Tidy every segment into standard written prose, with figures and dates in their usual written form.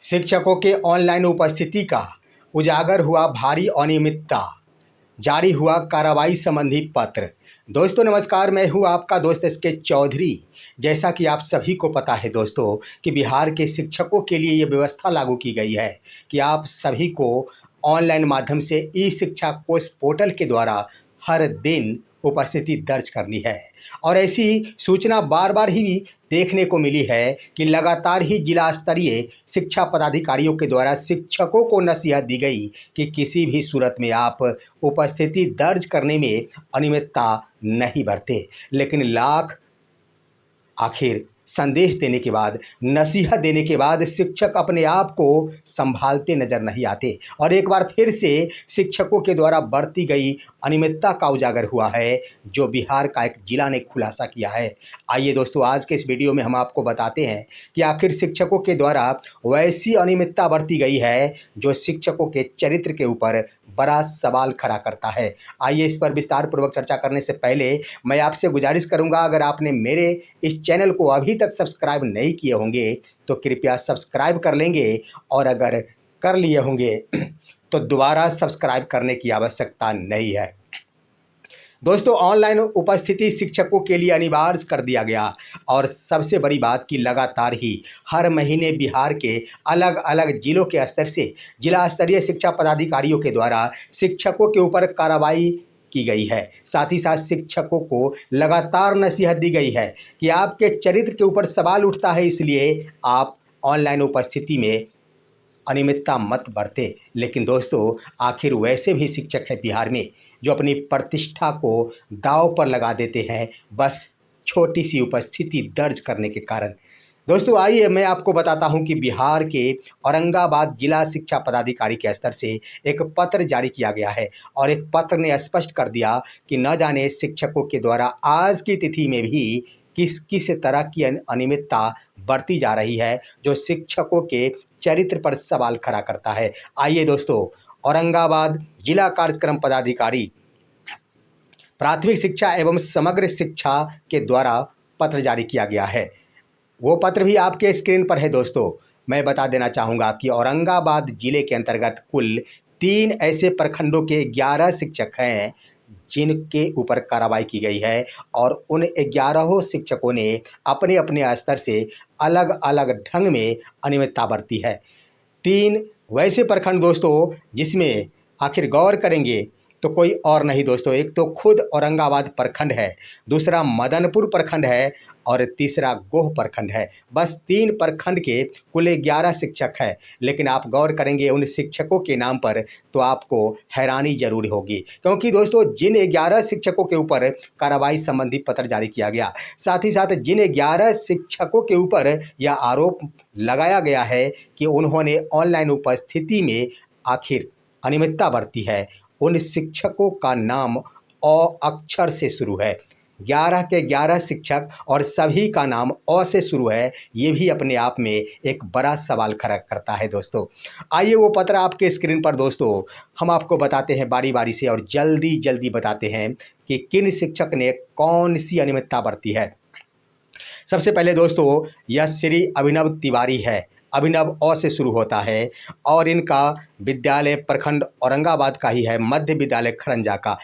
शिक्षकों के ऑनलाइन उपस्थिति का उजागर हुआ भारी अनियमितता, जारी हुआ कार्रवाई संबंधी पत्र। दोस्तों नमस्कार, मैं हूं आपका दोस्त एसके चौधरी। जैसा कि आप सभी को पता है दोस्तों कि बिहार के शिक्षकों के लिए ये व्यवस्था लागू की गई है कि आप सभी को ऑनलाइन माध्यम से ई शिक्षा कोष पोर्टल के द्वारा हर दिन उपस्थिति दर्ज करनी है। और ऐसी सूचना बार बार ही देखने को मिली है कि लगातार ही जिला स्तरीय शिक्षा पदाधिकारियों के द्वारा शिक्षकों को नसीहत दी गई कि किसी भी सूरत में आप उपस्थिति दर्ज करने में अनियमितता नहीं बरते। लेकिन आखिर संदेश देने के बाद, नसीहत देने के बाद शिक्षक अपने आप को संभालते नजर नहीं आते और एक बार फिर से शिक्षकों के द्वारा बरती गई अनियमितता का उजागर हुआ है, जो बिहार का एक जिला ने खुलासा किया है। आइए दोस्तों, आज के इस वीडियो में हम आपको बताते हैं कि आखिर शिक्षकों के द्वारा वैसी अनियमितता बरती गई है जो शिक्षकों के चरित्र के ऊपर बड़ा सवाल खड़ा करता है। आइए इस पर विस्तार पूर्वक चर्चा करने से पहले मैं आपसे गुजारिश करूंगा, अगर आपने मेरे इस चैनल को अभी तक सब्सक्राइब नहीं किए होंगे तो कृपया सब्सक्राइब कर लेंगे, और अगर कर लिए होंगे तो दोबारा सब्सक्राइब करने की आवश्यकता नहीं है। दोस्तों, ऑनलाइन उपस्थिति शिक्षकों के लिए अनिवार्य कर दिया गया, और सबसे बड़ी बात कि लगातार ही हर महीने बिहार के अलग अलग जिलों के स्तर से जिला स्तरीय शिक्षा पदाधिकारियों के द्वारा शिक्षकों के ऊपर कार्रवाई की गई है। साथ ही साथ शिक्षकों को लगातार नसीहत दी गई है कि आपके चरित्र के ऊपर सवाल उठता है, इसलिए आप ऑनलाइन उपस्थिति में अनियमितता मत बरते। लेकिन दोस्तों, आखिर वैसे भी शिक्षक हैं बिहार में जो अपनी प्रतिष्ठा को दांव पर लगा देते हैं, बस छोटी सी उपस्थिति दर्ज करने के कारण। दोस्तों आइए मैं आपको बताता हूं कि बिहार के औरंगाबाद जिला शिक्षा पदाधिकारी के स्तर से एक पत्र जारी किया गया है, और एक पत्र ने स्पष्ट कर दिया कि न जाने शिक्षकों के द्वारा आज की तिथि में भी किस किस तरह की अनियमितता बरती जा रही है, जो शिक्षकों के चरित्र पर सवाल खड़ा करता है। आइए दोस्तों, औरंगाबाद जिला कार्यक्रम पदाधिकारी प्राथमिक शिक्षा एवं समग्र शिक्षा के द्वारा पत्र जारी किया गया है। वो पत्र भी आपके स्क्रीन पर है। दोस्तों मैं बता देना चाहूँगा कि औरंगाबाद जिले के अंतर्गत कुल 3 ऐसे प्रखंडों के 11 शिक्षक हैं जिनके ऊपर कार्रवाई की गई है, और उन 11 शिक्षकों ने अपने अपने स्तर से अलग अलग ढंग में अनियमितता बरती है। 3 वैसे प्रखंड दोस्तों जिसमें आखिर गौर करेंगे तो कोई और नहीं दोस्तों, एक तो खुद औरंगाबाद प्रखंड है, दूसरा मदनपुर प्रखंड है, और तीसरा गोह प्रखंड है। बस 3 प्रखंड के कुल 11 शिक्षक हैं। लेकिन आप गौर करेंगे उन शिक्षकों के नाम पर तो आपको हैरानी जरूर होगी, क्योंकि दोस्तों जिन 11 शिक्षकों के ऊपर कार्रवाई संबंधी पत्र जारी किया गया, साथ ही साथ जिन 11 शिक्षकों के ऊपर यह आरोप लगाया गया है कि उन्होंने ऑनलाइन उपस्थिति में आखिर अनियमितता बरती है, उन शिक्षकों का नाम अ अक्षर से शुरू है। 11 के 11 शिक्षक और सभी का नाम अ से शुरू है, ये भी अपने आप में एक बड़ा सवाल खड़ा करता है। दोस्तों आइए वो पत्र आपके स्क्रीन पर दोस्तों हम आपको बताते हैं बारी बारी से, और जल्दी जल्दी बताते हैं कि किन शिक्षक ने कौन सी अनियमितता बरती है। सबसे पहले दोस्तों यह श्री अभिनव तिवारी है। अभिनव अ से शुरू होता है, और इनका विद्यालय प्रखंड औरंगाबाद का ही है, मध्य विद्यालय खरंजा का।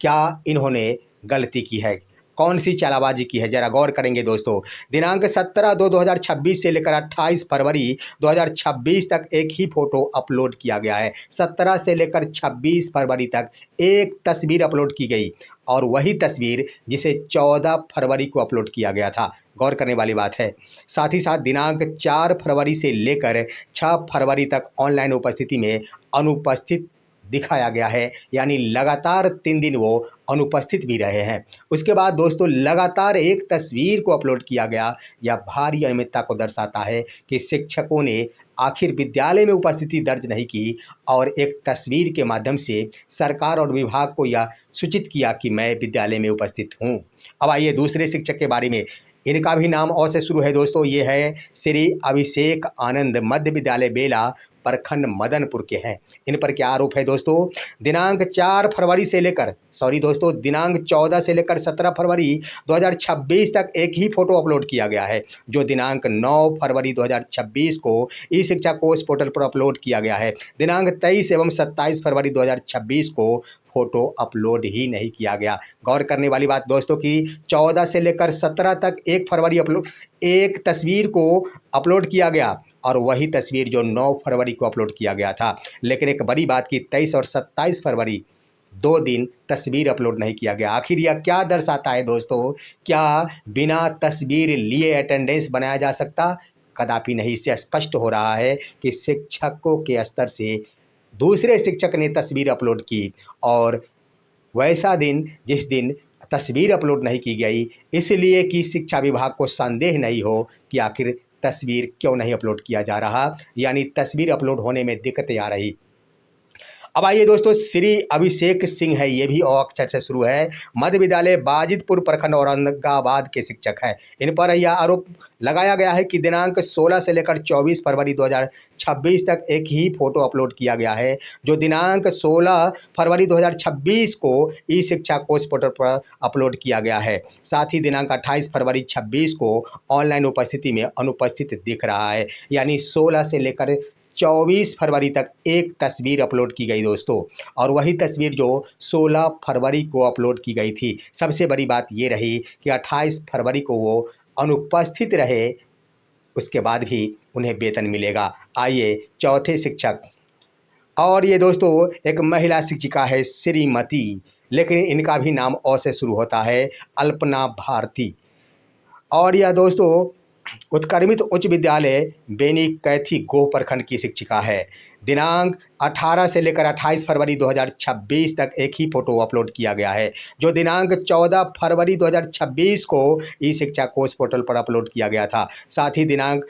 क्या इन्होंने गलती की है, कौन सी चालाबाजी की है, जरा गौर करेंगे दोस्तों। दिनांक 17/2/2026 से लेकर 28 फरवरी 2026 तक एक ही फोटो अपलोड किया गया है। 17 से लेकर 26 फरवरी तक एक तस्वीर अपलोड की गई, और वही तस्वीर जिसे 14 फरवरी को अपलोड किया गया था। गौर करने वाली बात है। साथ ही साथ दिनांक 4 फरवरी से लेकर 6 फरवरी तक ऑनलाइन उपस्थिति में अनुपस्थित दिखाया गया है, यानी लगातार 3 दिन वो अनुपस्थित भी रहे हैं। उसके बाद दोस्तों लगातार एक तस्वीर को अपलोड किया गया। यह भारी अनियमितता को दर्शाता है कि शिक्षकों ने आखिर विद्यालय में उपस्थिति दर्ज नहीं की, और एक तस्वीर के माध्यम से सरकार और विभाग को यह सूचित किया कि मैं विद्यालय में उपस्थित हूँ। अब आइए दूसरे शिक्षक के बारे में। इनका भी नाम अ से शुरू है दोस्तों। ये है श्री अभिषेक आनंद, मध्य विद्यालय बेला, प्रखंड मदनपुर के हैं। इन पर क्या आरोप है दोस्तों? दिनांक 4 फरवरी से लेकर दिनांक 14 से लेकर 17 फरवरी 2026 तक एक ही फोटो अपलोड किया गया है, जो दिनांक 9 फरवरी 2026 को ई शिक्षा कोष पोर्टल पर अपलोड किया गया है। दिनांक 23 एवं 27 फरवरी 2026 को फोटो अपलोड ही नहीं किया गया। गौर करने वाली बात दोस्तों कि 14 से लेकर 17 तक एक तस्वीर को अपलोड किया गया, और वही तस्वीर जो 9 फरवरी को अपलोड किया गया था। लेकिन एक बड़ी बात कि 23 और 27 फरवरी 2 दिन तस्वीर अपलोड नहीं किया गया। आखिर यह क्या दर्शाता है दोस्तों? क्या बिना तस्वीर लिए अटेंडेंस बनाया जा सकता? कदापि नहीं। इससे स्पष्ट हो रहा है कि शिक्षकों के स्तर से दूसरे शिक्षक ने तस्वीर अपलोड की, और वैसा दिन जिस दिन तस्वीर अपलोड नहीं की गई, इसलिए कि शिक्षा विभाग को संदेह नहीं हो कि आखिर तस्वीर क्यों नहीं अपलोड किया जा रहा, यानी तस्वीर अपलोड होने में दिक्कतें आ रही। अब आइए दोस्तों, श्री अभिषेक सिंह है, ये भी अ अक्षर से शुरू है, मध्य विद्यालय बाजितपुर प्रखंड औरंगाबाद के शिक्षक है। इन पर यह आरोप लगाया गया है कि दिनांक 16 से लेकर 24 फरवरी 2026 तक एक ही फोटो अपलोड किया गया है, जो दिनांक 16 फरवरी 2026 को ई शिक्षा कोष पोर्टल पर अपलोड किया गया है। साथ ही दिनांक 28 फरवरी 26 को ऑनलाइन उपस्थिति में अनुपस्थित दिख रहा है, यानी 16 से लेकर 24 फरवरी तक एक तस्वीर अपलोड की गई दोस्तों, और वही तस्वीर जो 16 फरवरी को अपलोड की गई थी। सबसे बड़ी बात ये रही कि 28 फरवरी को वो अनुपस्थित रहे, उसके बाद भी उन्हें वेतन मिलेगा। आइए चौथे शिक्षक, और ये दोस्तों एक महिला शिक्षिका है श्रीमती, लेकिन इनका भी नाम अ से शुरू होता है, अल्पना भारती। और यह दोस्तों उत्क्रमित उच्च विद्यालय बेनी कैथी गोह प्रखंड की शिक्षिका है। दिनांक 18 से लेकर 28 फरवरी 2026 तक एक ही फोटो अपलोड किया गया है, जो दिनांक 14 फरवरी 2026 को ई शिक्षा कोष पोर्टल पर अपलोड किया गया था। साथ ही दिनांक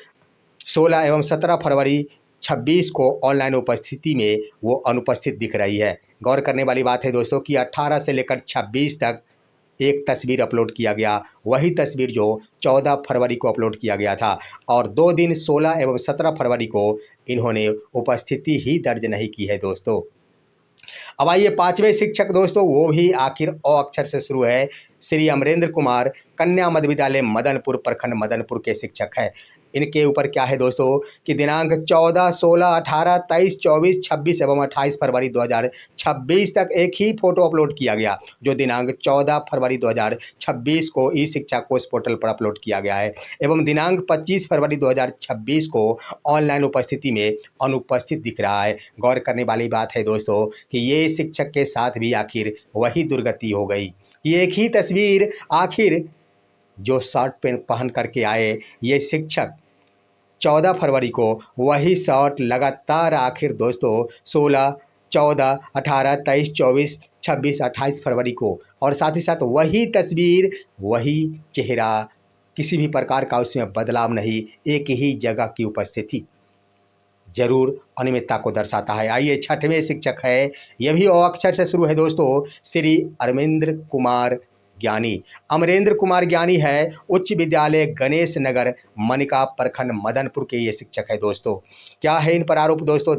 16 एवं 17 फरवरी 26 को ऑनलाइन उपस्थिति में वो अनुपस्थित दिख रही है। गौर करने वाली बात है दोस्तों कि 18 से लेकर 26 तक एक तस्वीर अपलोड किया गया, वही तस्वीर जो 14 फरवरी को अपलोड किया गया था, और 2 दिन 16 एवं 17 फरवरी को इन्होंने उपस्थिति ही दर्ज नहीं की है दोस्तों। अब आइए पांचवें शिक्षक दोस्तों, वो भी आखिर अ अक्षर से शुरू है, श्री अमरेंद्र कुमार, कन्या मध्य विद्यालय मदनपुर प्रखंड मदनपुर के शिक्षक है। इनके ऊपर क्या है दोस्तों कि दिनांक 14, 16, 18, 23, 24, 26 एवं 28 फरवरी 2026 तक एक ही फोटो अपलोड किया गया, जो दिनांक 14 फरवरी 2026 को ई शिक्षा कोष पोर्टल पर अपलोड किया गया है, एवं दिनांक 25 फरवरी 2026 को ऑनलाइन उपस्थिति में अनुपस्थित दिख रहा है। गौर करने वाली बात है दोस्तों कि ये शिक्षक के साथ भी आखिर वही दुर्गति हो गई। ये एक ही तस्वीर आखिर जो शर्ट पैंट पहन करके आए ये शिक्षक 14 फरवरी को वही शर्ट लगातार आखिर दोस्तों 16, 14, 18, 23, 24, 26, 28 फरवरी को, और साथ ही साथ वही तस्वीर, वही चेहरा, किसी भी प्रकार का उसमें बदलाव नहीं, एक ही जगह की उपस्थिति जरूर अनियमितता को दर्शाता है। आइए छठवें शिक्षक है, यह भी अ अक्षर से शुरू है दोस्तों, श्री अरविंद्र कुमार ज्ञानी। अमरेंद्र कुमार ज्ञानी है, उच्च विद्यालय गणेश नगर मनिका प्रखंड मदनपुर के ये शिक्षक है दोस्तों। क्या है इन पर आरोप दोस्तों?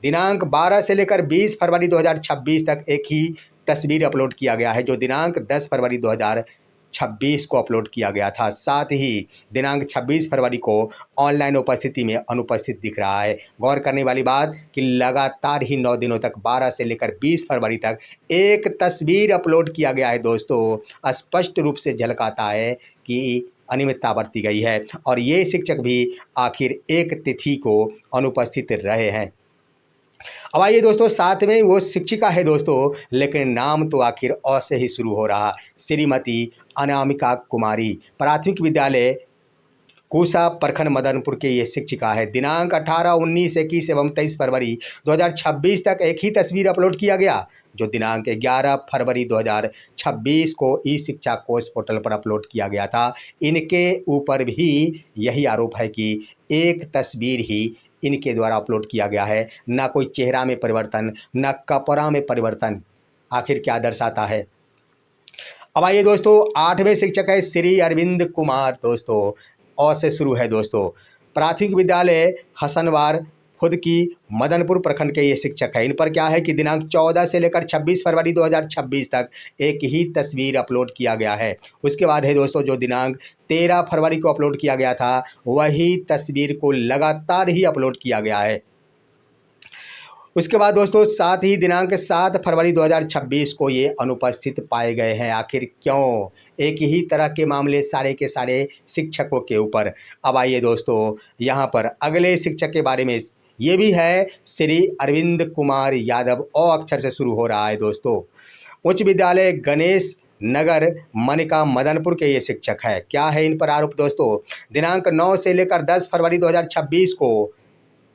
दिनांक 12 से लेकर 20 फरवरी 2026 तक एक ही तस्वीर अपलोड किया गया है, जो दिनांक 10 फरवरी 2026 को अपलोड किया गया था। साथ ही दिनांक 26 फरवरी को ऑनलाइन उपस्थिति में अनुपस्थित दिख रहा है। गौर करने वाली बात कि लगातार ही 9 दिनों तक 12 से लेकर 20 फरवरी तक एक तस्वीर अपलोड किया गया है दोस्तों। स्पष्ट रूप से झलकाता है कि अनियमितता बरती गई है, और ये शिक्षक भी आखिर एक तिथि को अनुपस्थित रहे हैं। अब आइए दोस्तों, साथ में वो शिक्षिका है दोस्तों, लेकिन नाम तो आखिर अ से ही शुरू हो रहा, श्रीमती अनामिका कुमारी, प्राथमिक विद्यालय कूसा प्रखंड मदनपुर के ये शिक्षिका है। दिनांक 18, 19, 21 एवं 23 फरवरी 2026 तक एक ही तस्वीर अपलोड किया गया, जो दिनांक 11 फरवरी 2026 को ई शिक्षा कोष पोर्टल पर अपलोड किया गया था। इनके ऊपर भी यही आरोप है कि एक तस्वीर ही इनके द्वारा अपलोड किया गया है, ना कोई चेहरा में परिवर्तन, ना कपड़ा में परिवर्तन। आखिर क्या दर्शाता है? अब आइए दोस्तों, आठवें शिक्षक है श्री अरविंद कुमार दोस्तों, अ से शुरू है दोस्तों, प्राथमिक विद्यालय हसनवार खुद की मदनपुर प्रखंड के ये शिक्षक है। इन पर क्या है कि दिनांक 14 से लेकर 26 फरवरी 2026 तक एक ही तस्वीर अपलोड किया गया है। उसके बाद है दोस्तों जो दिनांक 13 फरवरी को अपलोड किया गया था वही तस्वीर को लगातार ही अपलोड किया गया है। उसके बाद दोस्तों साथ ही दिनांक 7 फरवरी 2026 को ये अनुपस्थित पाए गए हैं। आखिर क्यों? एक ही तरह के मामले सारे के सारे शिक्षकों के ऊपर। अब आइए दोस्तों यहाँ पर अगले शिक्षक के बारे में। ये भी है श्री अरविंद कुमार यादव, अ अक्षर से शुरू हो रहा है दोस्तों। उच्च विद्यालय गणेश नगर मनिका मदनपुर के ये शिक्षक है। क्या है इन पर आरोप दोस्तों? दिनांक 9 से लेकर 10 फरवरी 2026 को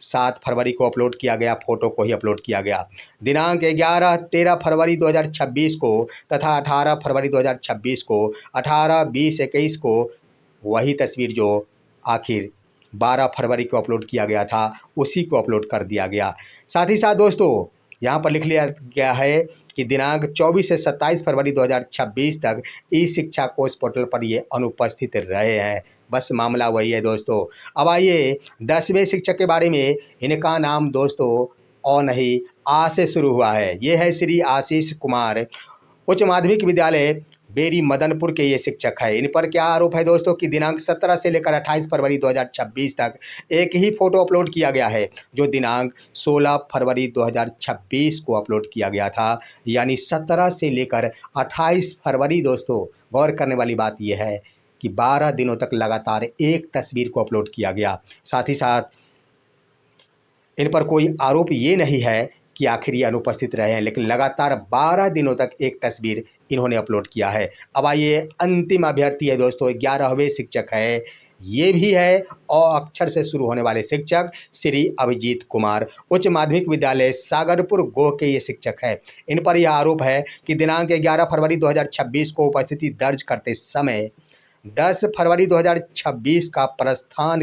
7 फरवरी को अपलोड किया गया, फोटो को ही अपलोड किया गया। दिनांक 11 13 फरवरी 2026 को तथा 18 फरवरी 2026 को, 18 20 21 को वही तस्वीर जो आखिर 12 फरवरी को अपलोड किया गया था उसी को अपलोड कर दिया गया। साथ ही साथ दोस्तों यहाँ पर लिख लिया गया है कि दिनांक 24 से 27 फरवरी 2026 तक ई शिक्षा कोष पोर्टल पर ये अनुपस्थित रहे हैं। बस मामला वही है दोस्तों। अब आइए 10वें शिक्षक के बारे में। इनका नाम दोस्तों और नहीं आ से शुरू हुआ है। ये है श्री आशीष कुमार, उच्च माध्यमिक विद्यालय बेरी मदनपुर के ये शिक्षक है। इन पर क्या आरोप है दोस्तों कि दिनांक 17 से लेकर 28 फरवरी 2026 तक एक ही फोटो अपलोड किया गया है जो दिनांक 16 फरवरी 2026 को अपलोड किया गया था। यानी 17 से लेकर 28 फरवरी दोस्तों, गौर करने वाली बात यह है कि 12 दिनों तक लगातार एक तस्वीर को अपलोड किया गया। साथ ही साथ इन पर कोई आरोप ये नहीं है कि आखिर ये अनुपस्थित रहे हैं, लेकिन लगातार 12 दिनों तक एक तस्वीर इन्होंने अपलोड किया है। अब आइए अंतिम अभ्यर्थी है दोस्तों, 11वें शिक्षक है। ये भी है अ अक्षर से शुरू होने वाले शिक्षक श्री अभिजीत कुमार, उच्च माध्यमिक विद्यालय सागरपुर गोह के ये शिक्षक है। इन पर यह आरोप है कि दिनांक 11 फरवरी 2026 को उपस्थिति दर्ज करते समय 10 फरवरी 2026 का प्रस्थान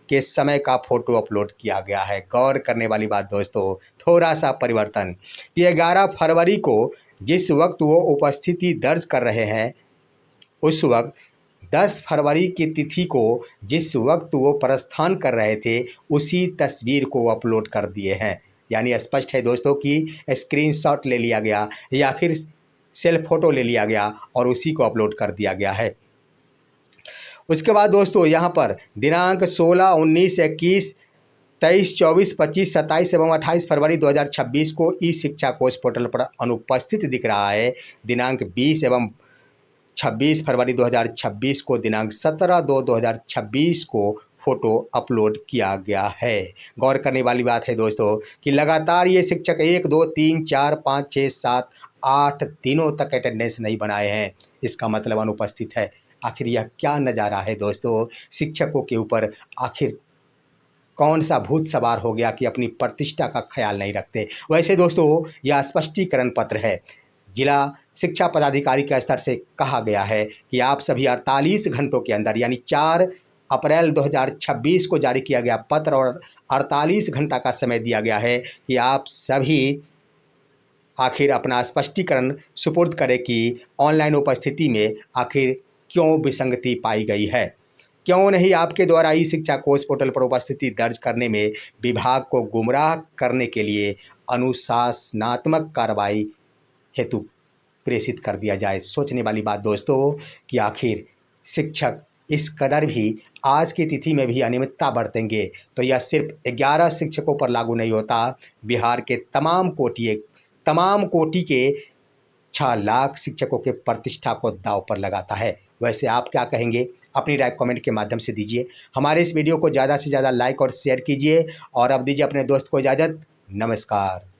के समय का फोटो अपलोड किया गया है। गौर करने वाली बात दोस्तों, थोड़ा सा परिवर्तन कि 11 फरवरी को जिस वक्त वो उपस्थिति दर्ज कर रहे हैं उस वक्त 10 फरवरी की तिथि को जिस वक्त वो प्रस्थान कर रहे थे उसी तस्वीर को अपलोड कर दिए हैं। यानी स्पष्ट है दोस्तों कि स्क्रीनशॉट ले लिया गया या फिर सेल्फ फोटो ले लिया गया और उसी को अपलोड कर दिया गया है। उसके बाद दोस्तों यहाँ पर दिनांक 16, 19, 21, 23, 24, 25, 27 एवं 28 फरवरी 2026 को ई शिक्षा कोष पोर्टल पर अनुपस्थित दिख रहा है। दिनांक 20 एवं 26 फरवरी 2026 को, दिनांक 17/2/2026 को फोटो अपलोड किया गया है। गौर करने वाली बात है दोस्तों कि लगातार ये शिक्षक 1, 2, 3, 4, 5, 6, 7, 8 दिनों तक अटेंडेंस नहीं बनाए हैं। इसका मतलब अनुपस्थित है। आखिर यह क्या नज़ारा है दोस्तों? शिक्षकों के ऊपर आखिर कौन सा भूत सवार हो गया कि अपनी प्रतिष्ठा का ख्याल नहीं रखते? वैसे दोस्तों यह स्पष्टीकरण पत्र है। जिला शिक्षा पदाधिकारी के स्तर से कहा गया है कि आप सभी 48 घंटों के अंदर, यानी 4 अप्रैल 2026 को जारी किया गया पत्र और 48 घंटा का समय दिया गया है कि आप सभी आखिर अपना स्पष्टीकरण सुपुर्द करें कि ऑनलाइन उपस्थिति में आखिर क्यों विसंगति पाई गई है। क्यों नहीं आपके द्वारा ई शिक्षा कोष पोर्टल पर उपस्थिति दर्ज करने में विभाग को गुमराह करने के लिए अनुशासनात्मक कार्रवाई हेतु प्रेषित कर दिया जाए। सोचने वाली बात दोस्तों कि आखिर शिक्षक इस कदर भी आज की तिथि में भी अनियमितता बरतेंगे तो यह सिर्फ 11 शिक्षकों पर लागू नहीं होता, बिहार के तमाम कोटि के 6 लाख शिक्षकों के प्रतिष्ठा को दांव पर लगाता है। वैसे आप क्या कहेंगे? अपनी राय कमेंट के माध्यम से दीजिए। हमारे इस वीडियो को ज़्यादा से ज़्यादा लाइक और शेयर कीजिए और अब दीजिए अपने दोस्त को इजाज़त। नमस्कार।